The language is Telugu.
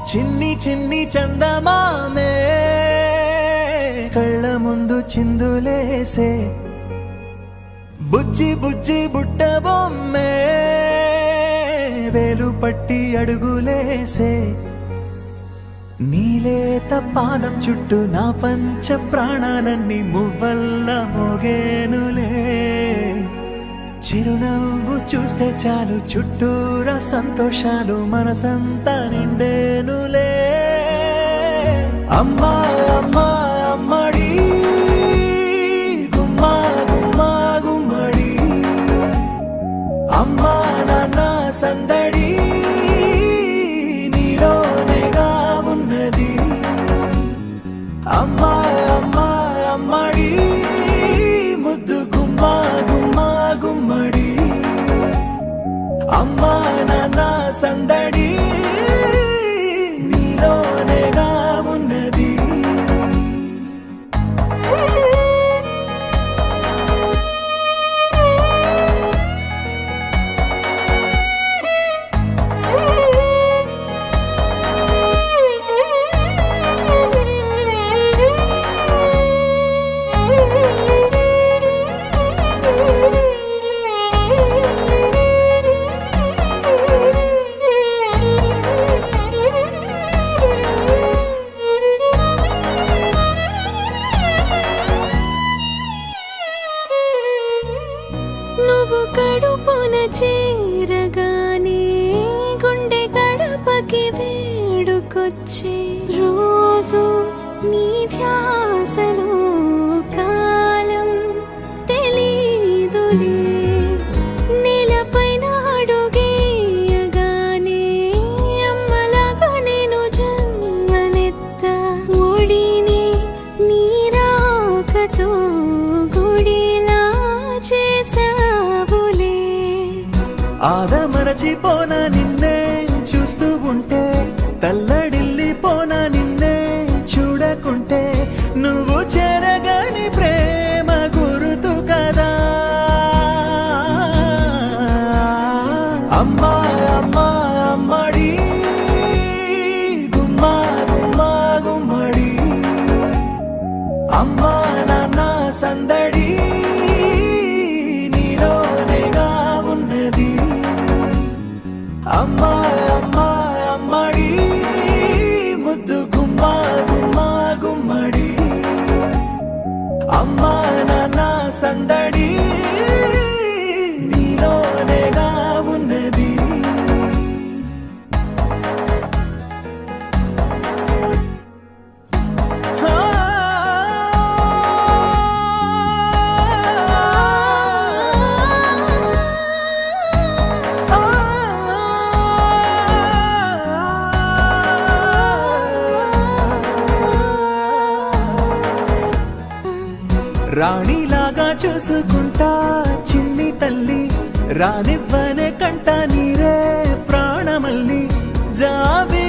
చిన్ని చిన్ని చందమామే కళ్ళ ముందు చిందులేసే బుజ్జి బుజ్జి బుట్ట బొమ్మే వేలు పట్టి అడుగులేసే నీలేత పానం చుట్టూ నా పంచ ప్రాణాలన్నీ మువ్వల్ల మోగేనులే చిరునవ్వు చూస్తే చాలు చుట్టూరా సంతోషాలు మనసంతా నిండేనులే అమ్మా అమ్మా అమ్మడి గుమ్మా గుమ్మా గుమ్మడి అమ్మా నాన్న సందడి నీలోనేగా ఉన్నది అమ్మా అమ్మా అమ్మడి ముద్దు గుమ్మా గుమ్మా గుమ్మడి అమ్మా నాన్న సందడి నీలోనేగా ఉన్నది నువ్వు కడుపున చేరగానే గుండె గడపకి వేడుకొచ్చే రోజు నీ ధ్యాసలో కాలం తెలీదులే నేలపైన అడుగేయగానే అమ్మలాగా నేను జన్మనెత్త ఒడిని నీ రాకతో గుడిలా చేసావులే ఆదమరచిపోనా నిన్నే చూస్తూ ఉంటే తల్లడిల్లిపోనా నిన్నే చూడకుంటే నువ్వు చెరగని ప్రేమ గురుతు కదా అమ్మా అమ్మా అమ్మడి గుమ్మా గుమ్మా గుమ్మడి అమ్మా నాన్న సందడి నీలోనేగా ఉన్నది అమ్మా అమ్మా అమ్మడి ముద్దు గుమ్మా గుమ్మా గుమ్మడి అమ్మా నాన్న సందడి నీలోనేగా ఉన్నది రాణిలాగా చూసుకుంటా చిన్ని తల్లి రానివ్వనే కంట నీరే ప్రాణమల్లి జాబి